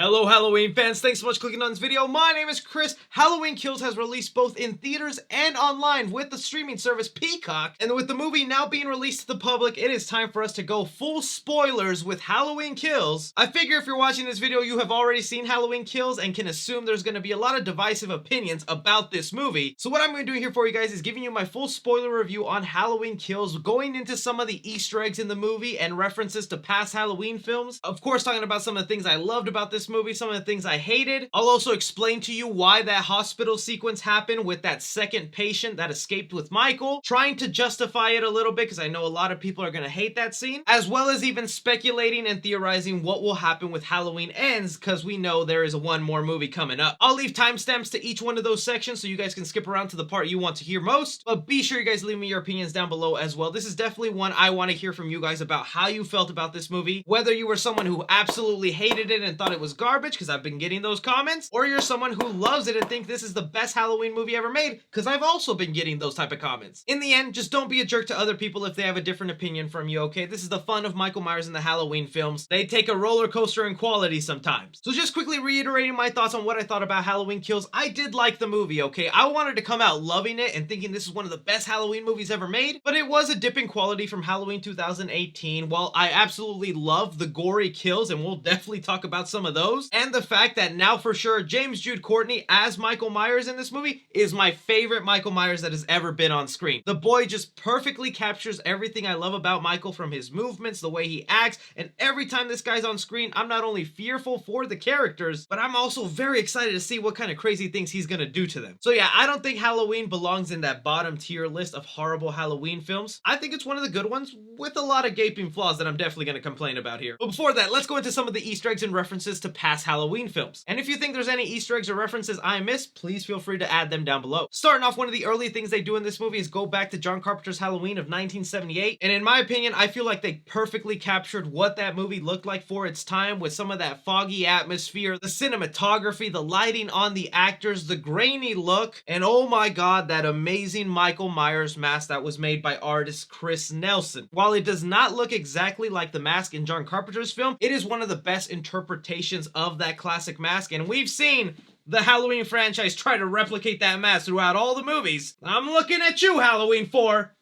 Hello Halloween fans, thanks so much for clicking on this video. My name is Chris. Halloween Kills has released both in theaters and online with the streaming service Peacock. And with the movie now being released to the public, it is time for us to go full spoilers with Halloween Kills. I figure if you're watching this video, you have already seen Halloween Kills and can assume there's going to be a lot of divisive opinions about this movie. So what I'm going to do here for you guys is giving you my full spoiler review on Halloween Kills, going into some of the Easter eggs in the movie and references to past Halloween films. Of course, talking about some of the things I loved about this movie, some of the things I hated. I'll also explain to you why that hospital sequence happened with that second patient that escaped with Michael, trying to justify it a little bit because I know a lot of people are going to hate that scene, as well as even speculating and theorizing what will happen with Halloween Ends because we know there is one more movie coming up. I'll leave timestamps to each one of those sections so you guys can skip around to the part you want to hear most, but be sure you guys leave me your opinions down below as well. This is definitely one I want to hear from you guys about how you felt about this movie, whether you were someone who absolutely hated it and thought it was garbage, because I've been getting those comments, or you're someone who loves it and think this is the best Halloween movie ever made, because I've also been getting those type of comments. In the end, just don't be a jerk to other people if they have a different opinion from you, okay? This is the fun of Michael Myers in the Halloween films. They take a roller coaster in quality sometimes. So just quickly reiterating my thoughts on what I thought about Halloween Kills, I did like the movie, okay? I wanted to come out loving it and thinking this is one of the best Halloween movies ever made, but it was a dip in quality from Halloween 2018. While I absolutely love the gory kills, and we'll definitely talk about some of those, and the fact that now for sure James Jude Courtney as Michael Myers in this movie is my favorite Michael Myers that has ever been on screen. The boy just perfectly captures everything I love about Michael, from his movements, the way he acts, and every time this guy's on screen, I'm not only fearful for the characters, but I'm also very excited to see what kind of crazy things he's gonna do to them. So yeah, I don't think Halloween belongs in that bottom tier list of horrible Halloween films. I think it's one of the good ones with a lot of gaping flaws that I'm definitely gonna complain about here. But before that, let's go into some of the Easter eggs and references to past Halloween films. And if you think there's any Easter eggs or references I missed, please feel free to add them down below. Starting off, one of the early things they do in this movie is go back to John Carpenter's Halloween of 1978. And in my opinion, I feel like they perfectly captured what that movie looked like for its time, with some of that foggy atmosphere, the cinematography, the lighting on the actors, the grainy look, and oh my god, that amazing Michael Myers mask that was made by artist Chris Nelson. While it does not look exactly like the mask in John Carpenter's film, it is one of the best interpretations of that classic mask, and we've seen the Halloween franchise try to replicate that mask throughout all the movies. I'm looking at you, Halloween 4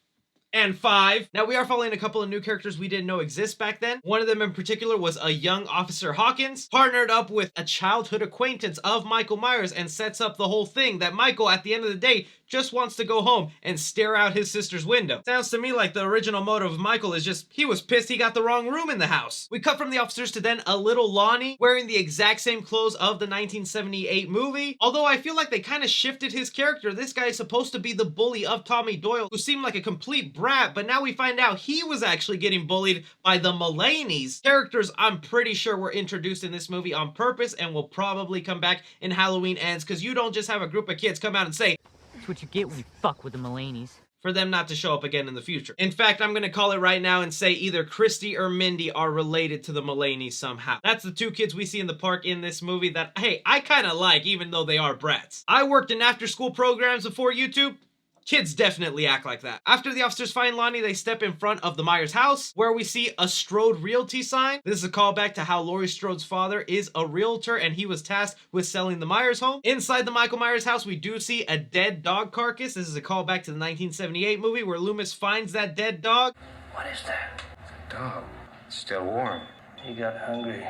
and 5. Now, we are following a couple of new characters we didn't know exist back then. One of them in particular was a young Officer Hawkins, partnered up with a childhood acquaintance of Michael Myers, and sets up the whole thing that Michael, at the end of the day, just wants to go home and stare out his sister's window. Sounds to me like the original motive of Michael is just he was pissed he got the wrong room in the house. We cut from the officers to then a little Lonnie wearing the exact same clothes of the 1978 movie. Although I feel like they kind of shifted his character. This guy is supposed to be the bully of Tommy Doyle, who seemed like a complete brat, but now we find out he was actually getting bullied by the Mulaney's. Characters I'm pretty sure were introduced in this movie on purpose and will probably come back in Halloween Ends, because you don't just have a group of kids come out and say, "That's what you get when you fuck with the Mulaney's," for them not to show up again in the future. In fact, I'm gonna call it right now and say either Christy or Mindy are related to the Mulaney's somehow. That's the two kids we see in the park in this movie that, hey, I kinda like, even though they are brats. I worked in after-school programs before YouTube. Kids definitely act like that. After the officers find Lonnie, they step in front of the Myers house, where we see a Strode Realty sign. This is a callback to how Laurie Strode's father is a realtor, and he was tasked with selling the Myers home. Inside the Michael Myers house, we do see a dead dog carcass. This is a callback to the 1978 movie where Loomis finds that dead dog. What is that? It's a dog. It's still warm. He got hungry.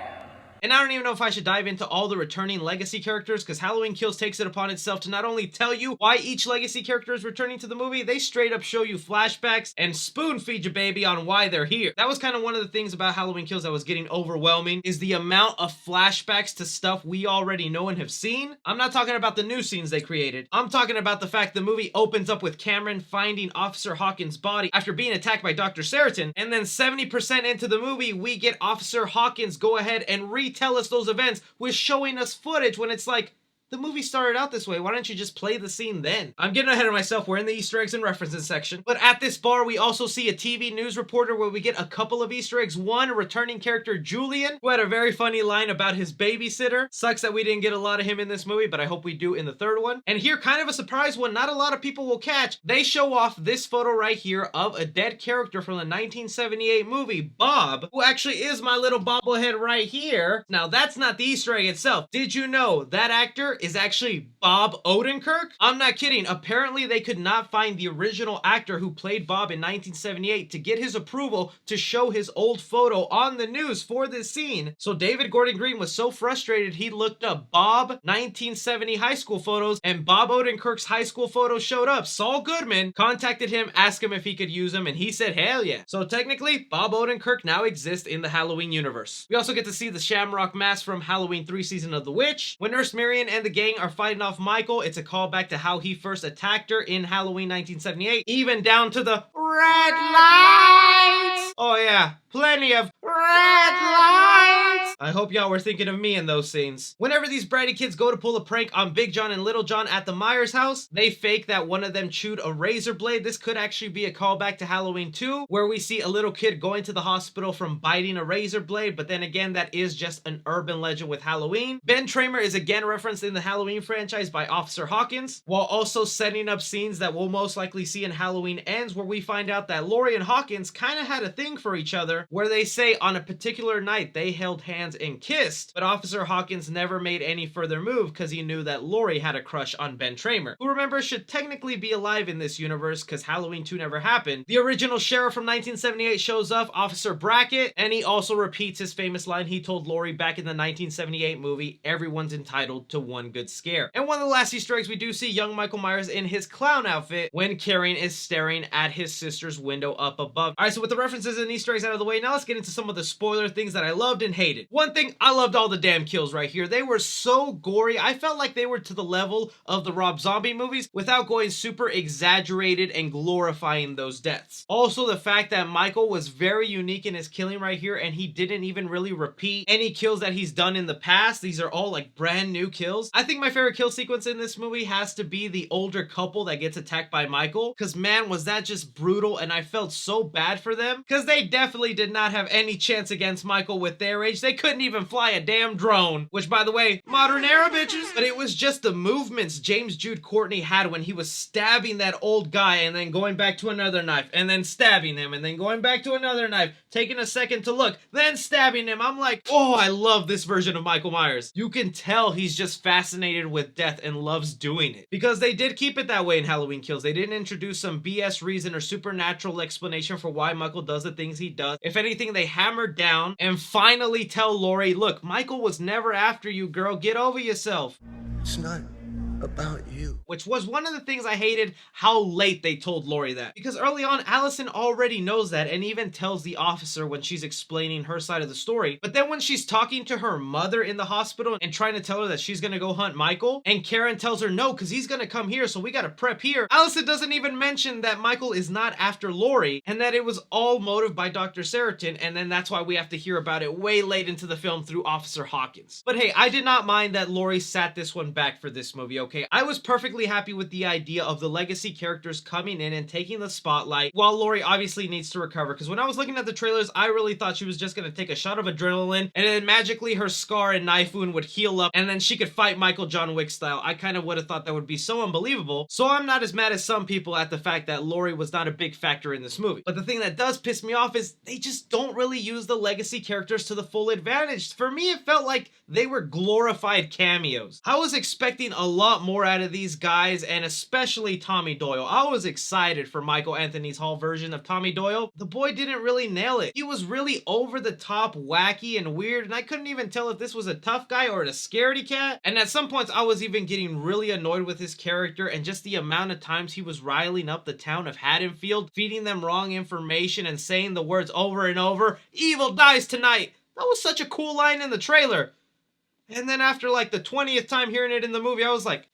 And I don't even know if I should dive into all the returning legacy characters, because Halloween Kills takes it upon itself to not only tell you why each legacy character is returning to the movie, they straight up show you flashbacks and spoon feed you, baby, on why they're here. That was kind of one of the things about Halloween Kills that was getting overwhelming, is the amount of flashbacks to stuff we already know and have seen. I'm not talking about the new scenes they created. I'm talking about the fact the movie opens up with Cameron finding Officer Hawkins' body after being attacked by Dr. Seriton, and then 70% into the movie, we get Officer Hawkins go ahead and retell us those events with showing us footage when it's like, The movie started out this way. Why don't you just play the scene then? I'm getting ahead of myself. We're in the Easter eggs and references section. But at this bar, we also see a TV news reporter where we get a couple of Easter eggs. One, a returning character, Julian, who had a very funny line about his babysitter. Sucks that we didn't get a lot of him in this movie, but I hope we do in the third one. And here, kind of a surprise one not a lot of people will catch. They show off this photo right here of a dead character from the 1978 movie, Bob, who actually is my little bobblehead right here. Now, that's not the Easter egg itself. Did you know that actor is actually Bob Odenkirk? I'm not kidding. Apparently, they could not find the original actor who played Bob in 1978 to get his approval to show his old photo on the news for this scene. So David Gordon Green was so frustrated, he looked up Bob 1970 high school photos, and Bob Odenkirk's high school photo showed up. Saul Goodman contacted him, asked him if he could use them, and he said, hell yeah. So technically, Bob Odenkirk now exists in the Halloween universe. We also get to see the Shamrock Mask from Halloween 3 Season of the Witch. When Nurse Marion and the gang are fighting off Michael, it's a callback to how he first attacked her in Halloween 1978, even down to the red lights. Oh yeah, plenty of red lights. I hope y'all were thinking of me in those scenes. Whenever these bratty kids go to pull a prank on Big John and Little John at the Myers house, they fake that one of them chewed a razor blade. This could actually be a callback to Halloween 2, where we see a little kid going to the hospital from biting a razor blade, but then again, that is just an urban legend with Halloween. Ben Tramer is again referenced in the Halloween franchise by Officer Hawkins, while also setting up scenes that we'll most likely see in Halloween Ends, where we find out that Laurie and Hawkins kind of had a thing for each other, where they say on a particular night they held hands and kissed, but Officer Hawkins never made any further move because he knew that Laurie had a crush on Ben Tramer, who, remember, should technically be alive in this universe because Halloween 2 never happened. The original sheriff from 1978 shows up, Officer Brackett, and he also repeats his famous line he told Laurie back in the 1978 movie, everyone's entitled to one good scare. And one of the last Easter eggs, we do see young Michael Myers in his clown outfit when Karen is staring at his sister's window up above. Alright, so with the references and Easter eggs out of the way, now let's get into some of the spoiler things that I loved and hated. One thing, I loved all the damn kills right here. They were so gory. I felt like they were to the level of the Rob Zombie movies without going super exaggerated and glorifying those deaths. Also, the fact that Michael was very unique in his killing right here, and he didn't even really repeat any kills that he's done in the past. These are all like brand new kills. I think my favorite kill sequence in this movie has to be the older couple that gets attacked by Michael, because man, was that just brutal, and I felt so bad for them because they definitely did not have any chance against Michael with their age. They couldn't even fly a damn drone, which, by the way, modern era bitches. But it was just the movements James Jude Courtney had when he was stabbing that old guy and then going back to another knife and then stabbing him and then going back to another knife, taking a second to look, then stabbing him. I'm like, oh, I love this version of Michael Myers. You can tell he's just fascinated with death and loves doing it, because they did keep it that way in Halloween Kills. They didn't introduce some BS reason or supernatural explanation for why Michael does the things he does. If anything, they hammered down and finally tell Laurie, look, Michael was never after you, girl. Get over yourself. It's not about you. Which was one of the things I hated, how late they told Laurie that. Because early on, Allison already knows that and even tells the officer when she's explaining her side of the story. But then when she's talking to her mother in the hospital and trying to tell her that she's gonna go hunt Michael, and Karen tells her no, because he's gonna come here, so we gotta prep here. Allison doesn't even mention that Michael is not after Laurie and that it was all motive by Dr. Seriton, and then that's why we have to hear about it way late into the film through Officer Hawkins. But hey, I did not mind that Laurie sat this one back for this movie, okay? I was perfectly happy with the idea of the legacy characters coming in and taking the spotlight while Laurie obviously needs to recover, because when I was looking at the trailers, I really thought she was just going to take a shot of adrenaline and then magically her scar and knife wound would heal up and then she could fight Michael John Wick style. I kind of would have thought that would be so unbelievable, so I'm not as mad as some people at the fact that Laurie was not a big factor in this movie. But the thing that does piss me off is they just don't really use the legacy characters to the full advantage. For me, it felt like they were glorified cameos. I was expecting a lot more out of these guys, and especially Tommy Doyle. I was excited for Michael Anthony Hall version of Tommy Doyle. The boy didn't really nail it. He was really over the top, wacky, and weird, and I couldn't even tell if this was a tough guy or a scaredy cat. And at some points, I was even getting really annoyed with his character and just the amount of times he was riling up the town of Haddonfield, feeding them wrong information and saying the words over and over, "Evil dies tonight." That was such a cool line in the trailer. And then after like the 20th time hearing it in the movie, I was like,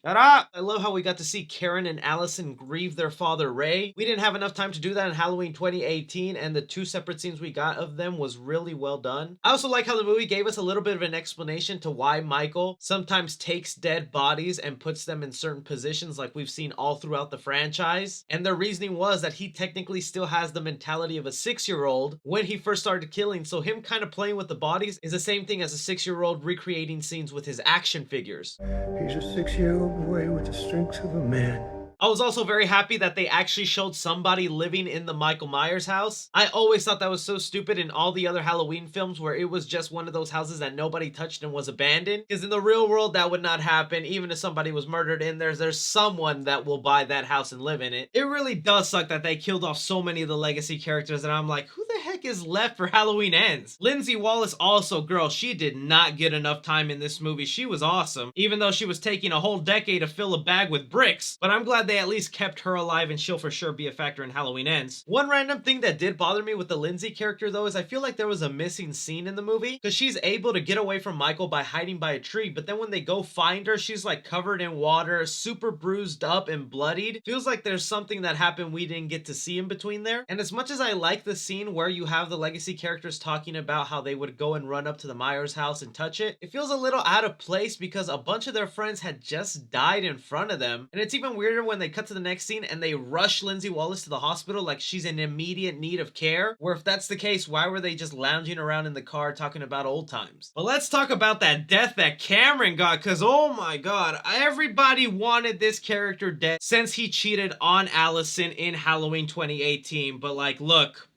Shut up! I love how we got to see Karen and Allison grieve their father Ray. We didn't have enough time to do that in Halloween 2018, and the 2 separate scenes we got of them was really well done. I also like how the movie gave us a little bit of an explanation to why Michael sometimes takes dead bodies and puts them in certain positions like we've seen all throughout the franchise. And their reasoning was that he technically still has the mentality of a 6-year-old when he first started killing, so him kind of playing with the bodies is the same thing as a 6-year-old recreating scenes with his action figures. He's a 6-year-old boy with the strength of a man. I was also very happy that they actually showed somebody living in the Michael Myers house. I always thought that was so stupid in all the other Halloween films where it was just one of those houses that nobody touched and was abandoned. Because in the real world, that would not happen. Even if somebody was murdered in there, there's someone that will buy that house and live in it. It really does suck that they killed off so many of the legacy characters, and I'm like, who the heck is left for Halloween Ends? Lindsay Wallace also, girl, she did not get enough time in this movie. She was awesome, even though she was taking a whole decade to fill a bag with bricks. But I'm glad they at least kept her alive, and she'll for sure be a factor in Halloween Ends. One random thing that did bother me with the Lindsay character though is I feel like there was a missing scene in the movie, because she's able to get away from Michael by hiding by a tree, but then when they go find her, she's like covered in water, super bruised up and bloodied. Feels like there's something that happened we didn't get to see in between there. And as much as I like the scene where you have the legacy characters talking about how they would go and run up to the Myers house and touch it, it feels a little out of place because a bunch of their friends had just died in front of them. And it's even weirder when they cut to the next scene and they rush Lindsay Wallace to the hospital like she's in immediate need of care, where if that's the case, why were they just lounging around in the car talking about old times? But let's talk about that death that Cameron got, because oh my god, everybody wanted this character dead since he cheated on Allison in Halloween 2018. But like, look,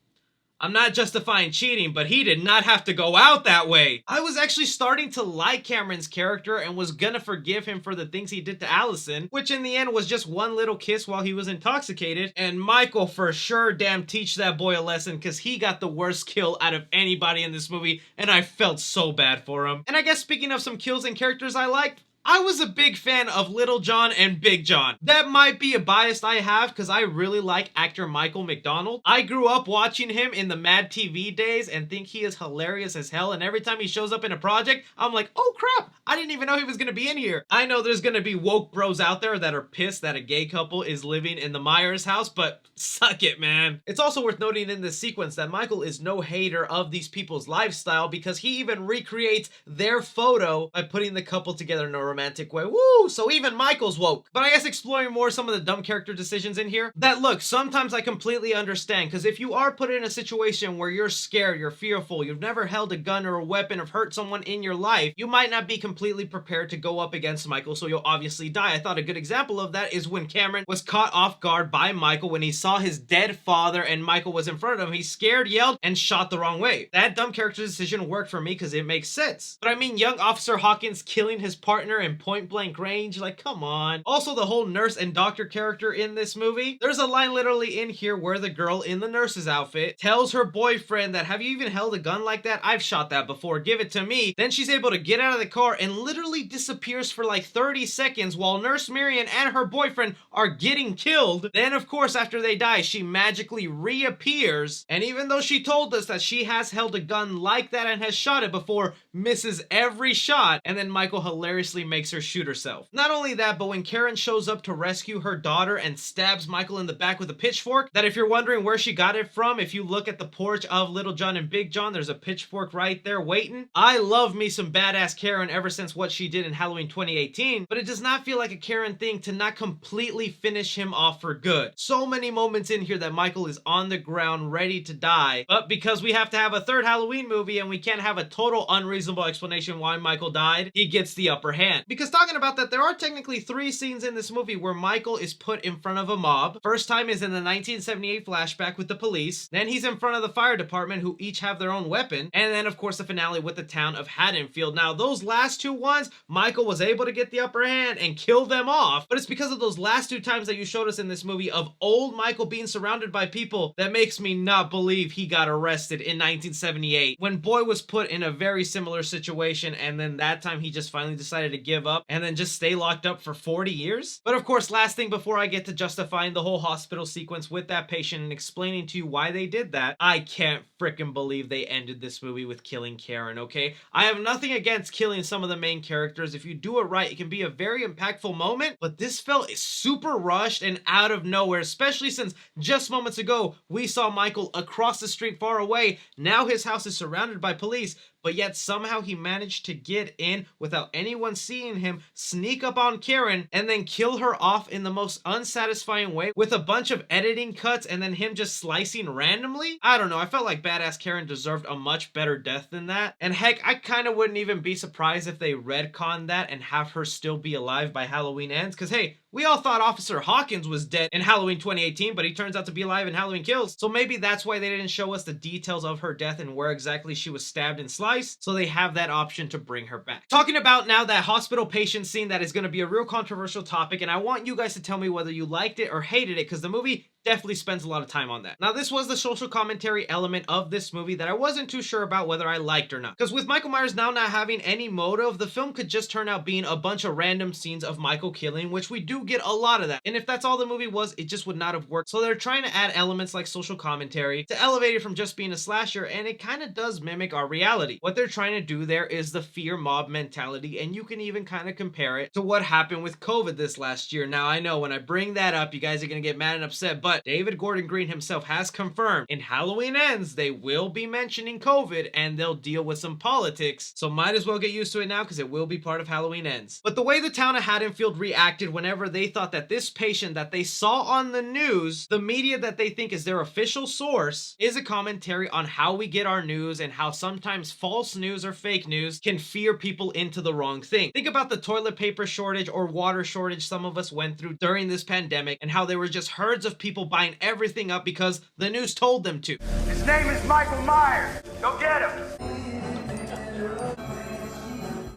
I'm not justifying cheating, but he did not have to go out that way. I was actually starting to like Cameron's character and was gonna forgive him for the things he did to Allison, which in the end was just one little kiss while he was intoxicated. And Michael for sure damn teach that boy a lesson, because he got the worst kill out of anybody in this movie, and I felt so bad for him. And I guess speaking of some kills and characters I liked, I was a big fan of Little John and Big John. That might be a bias I have because I really like actor Michael McDonald. I grew up watching him in the Mad TV days and think he is hilarious as hell, and every time he shows up in a project, I'm like, oh crap, I didn't even know he was gonna be in here. I know there's gonna be woke bros out there that are pissed that a gay couple is living in the Myers house, but suck it, man. It's also worth noting in this sequence that Michael is no hater of these people's lifestyle, because he even recreates their photo by putting the couple together in a romantic way. Woo! So even Michael's woke. But I guess exploring more some of the dumb character decisions in here, that look, sometimes I completely understand, because if you are put in a situation where you're scared, you're fearful, you've never held a gun or a weapon or hurt someone in your life, you might not be completely prepared to go up against Michael, so you'll obviously die. I thought a good example of that is when Cameron was caught off guard by Michael when he saw his dead father and Michael was in front of him. He scared, yelled, and shot the wrong way. That dumb character decision worked for me because it makes sense. But I mean, young Officer Hawkins killing his partner in point blank range, like come on. Also, the whole nurse and doctor character in this movie, there's a line literally in here where the girl in the nurse's outfit tells her boyfriend that, have you even held a gun like that? I've shot that before, give it to me. Then she's able to get out of the car and literally disappears for like 30 seconds while Nurse Marion and her boyfriend are getting killed. Then of course after they die, she magically reappears, and even though she told us that she has held a gun like that and has shot it before, misses every shot, and then Michael hilariously makes her shoot herself. Not only that, but when Karen shows up to rescue her daughter and stabs Michael in the back with a pitchfork, that if you're wondering where she got it from, if you look at the porch of Little John and Big John, there's a pitchfork right there waiting. I love me some badass Karen ever since what she did in Halloween 2018, but it does not feel like a Karen thing to not completely finish him off for good. So many moments in here that Michael is on the ground ready to die, but because we have to have a third Halloween movie and we can't have a total unreasonable explanation why Michael died, he gets the upper hand. Because talking about that, there are technically 3 scenes in this movie where Michael is put in front of a mob. First time is in the 1978 flashback with the police, then he's in front of the fire department who each have their own weapon, and then of course the finale with the town of Haddonfield. Now those last 2 ones, Michael was able to get the upper hand and kill them off, but it's because of those last 2 times that you showed us in this movie of old Michael being surrounded by people that makes me not believe he got arrested in 1978 when Boy was put in a very similar situation, and then that time he just finally decided to give up and then just stay locked up for 40 years? But of course, last thing before I get to justifying the whole hospital sequence with that patient and explaining to you why they did that, I can't freaking believe they ended this movie with killing Karen, okay? I have nothing against killing some of the main characters. If you do it right, it can be a very impactful moment, but this felt super rushed and out of nowhere, especially since just moments ago, we saw Michael across the street far away. Now his house is surrounded by police, but yet somehow he managed to get in without anyone seeing him, sneak up on Karen, and then kill her off in the most unsatisfying way with a bunch of editing cuts and then him just slicing randomly. I don't know, I felt like badass Karen deserved a much better death than that. And heck, I kind of wouldn't even be surprised if they retconned that and have her still be alive by Halloween Ends, because hey, we all thought Officer Hawkins was dead in Halloween 2018, but he turns out to be alive in Halloween Kills. So maybe that's why they didn't show us the details of her death and where exactly she was stabbed and sliced, so they have that option to bring her back. Talking about now that hospital patient scene, that is going to be a real controversial topic, and I want you guys to tell me whether you liked it or hated it, because the movie definitely spends a lot of time on that. Now, this was the social commentary element of this movie that I wasn't too sure about whether I liked or not. Because with Michael Myers now not having any motive, the film could just turn out being a bunch of random scenes of Michael killing, which we do get a lot of that. And if that's all the movie was, it just would not have worked. So they're trying to add elements like social commentary to elevate it from just being a slasher, and it kind of does mimic our reality. What they're trying to do there is the fear mob mentality, and you can even kind of compare it to what happened with COVID this last year. Now, I know when I bring that up, you guys are going to get mad and upset, but David Gordon Green himself has confirmed in Halloween Ends they will be mentioning COVID and they'll deal with some politics, so might as well get used to it now because it will be part of Halloween Ends. But the way the town of Haddonfield reacted whenever they thought that this patient that they saw on the news, the media that they think is their official source, is a commentary on how we get our news and how sometimes false news or fake news can fear people into the wrong thing. Think about the toilet paper shortage or water shortage some of us went through during this pandemic and how there were just herds of people buying everything up because the news told them to. His name is Michael Myers. Go get him.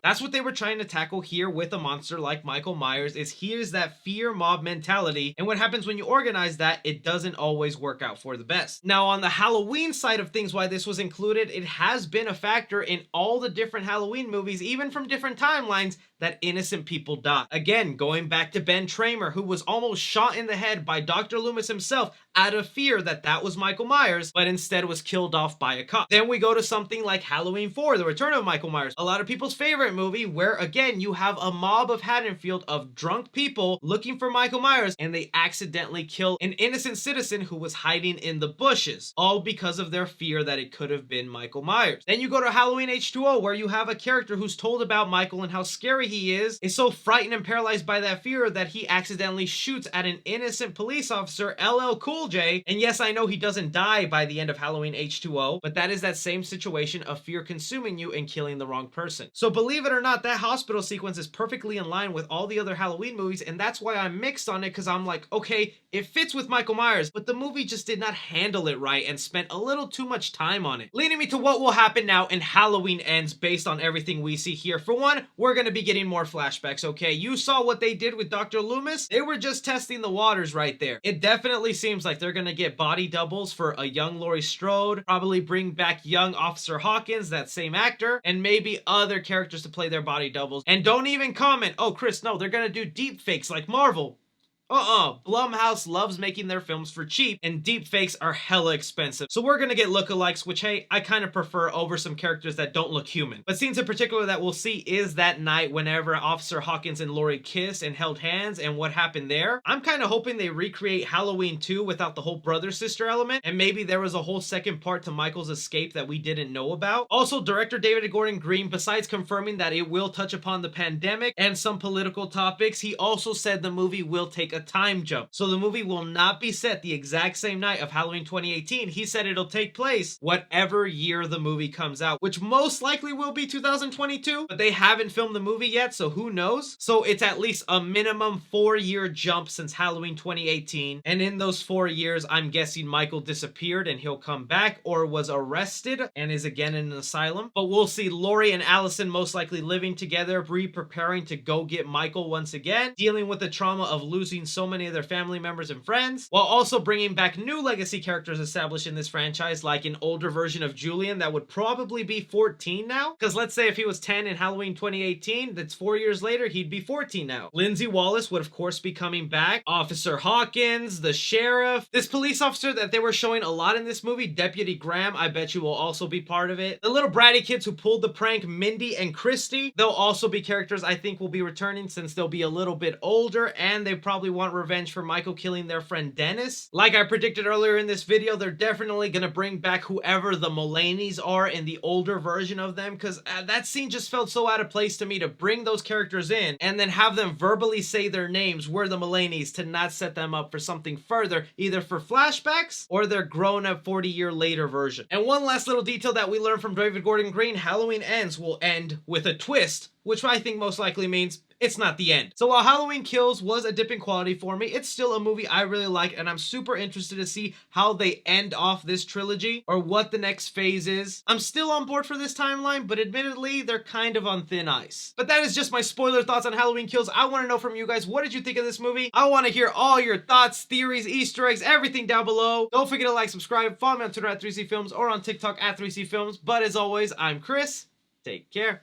That's what they were trying to tackle here with a monster like Michael Myers, is here's that fear mob mentality, and what happens when you organize that, it doesn't always work out for the best. Now, on the Halloween side of things, why this was included, it has been a factor in all the different Halloween movies, even from different timelines, that innocent people die. Again, going back to Ben Tramer, who was almost shot in the head by Dr. Loomis himself out of fear that that was Michael Myers, but instead was killed off by a cop. Then we go to something like Halloween 4, The Return of Michael Myers, a lot of people's favorite movie, where again, you have a mob of Haddonfield of drunk people looking for Michael Myers, and they accidentally kill an innocent citizen who was hiding in the bushes, all because of their fear that it could have been Michael Myers. Then you go to Halloween H2O, where you have a character who's told about Michael and how scary he is so frightened and paralyzed by that fear that he accidentally shoots at an innocent police officer, LL Cool J. And yes, I know he doesn't die by the end of Halloween H2O, but that is that same situation of fear consuming you and killing the wrong person. So believe it or not, that hospital sequence is perfectly in line with all the other Halloween movies, and that's why I'm mixed on it, because I'm like, okay, it fits with Michael Myers, but the movie just did not handle it right and spent a little too much time on it. Leading me to what will happen now in Halloween Ends based on everything we see here. For one, we're going to be getting more flashbacks, okay? You saw what they did with Dr. Loomis? They were just testing the waters right there. It definitely seems like they're gonna get body doubles for a young Laurie Strode, probably bring back young Officer Hawkins, that same actor, and maybe other characters to play their body doubles. And don't even comment, oh Chris, no, they're gonna do deep fakes like Marvel. Blumhouse loves making their films for cheap, and deepfakes are hella expensive. So we're gonna get lookalikes, which, hey, I kind of prefer over some characters that don't look human. But scenes in particular that we'll see is that night whenever Officer Hawkins and Laurie kissed and held hands and what happened there. I'm kind of hoping they recreate Halloween 2 without the whole brother-sister element, and maybe there was a whole second part to Michael's escape that we didn't know about. Also, director David Gordon Green, besides confirming that it will touch upon the pandemic and some political topics, he also said the movie will take a time jump. So the movie will not be set the exact same night of Halloween 2018. He said it'll take place whatever year the movie comes out, which most likely will be 2022, but they haven't filmed the movie yet, so who knows? So it's at least a minimum 4-year jump since Halloween 2018, and in those 4 years, I'm guessing Michael disappeared and he'll come back, or was arrested and is again in an asylum. But we'll see Laurie and Allison most likely living together, preparing to go get Michael once again, dealing with the trauma of losing so many of their family members and friends, while also bringing back new legacy characters established in this franchise, like an older version of Julian that would probably be 14 now. Because let's say if he was 10 in Halloween 2018, that's 4 years later, he'd be 14 now. Lindsay Wallace would of course be coming back. Officer Hawkins, the sheriff. This police officer that they were showing a lot in this movie, Deputy Graham, I bet you will also be part of it. The little bratty kids who pulled the prank, Mindy and Christy, they'll also be characters I think will be returning since they'll be a little bit older and they probably want revenge for Michael killing their friend Dennis. Like I predicted earlier in this video, they're definitely gonna bring back whoever the Mulaney's are in the older version of them, because that scene just felt so out of place to me to bring those characters in and then have them verbally say their names, we're the Mulaney's, to not set them up for something further, either for flashbacks or their grown-up 40-year later version. And one last little detail that we learned from David Gordon Green, Halloween Ends will end with a twist, which I think most likely means it's not the end. So while Halloween Kills was a dip in quality for me, it's still a movie I really like, and I'm super interested to see how they end off this trilogy or what the next phase is. I'm still on board for this timeline, but admittedly, they're kind of on thin ice. But that is just my spoiler thoughts on Halloween Kills. I want to know from you guys, what did you think of this movie? I want to hear all your thoughts, theories, Easter eggs, everything down below. Don't forget to like, subscribe, follow me on Twitter at 3C Films or on TikTok at 3C Films. But as always, I'm Chris. Take care.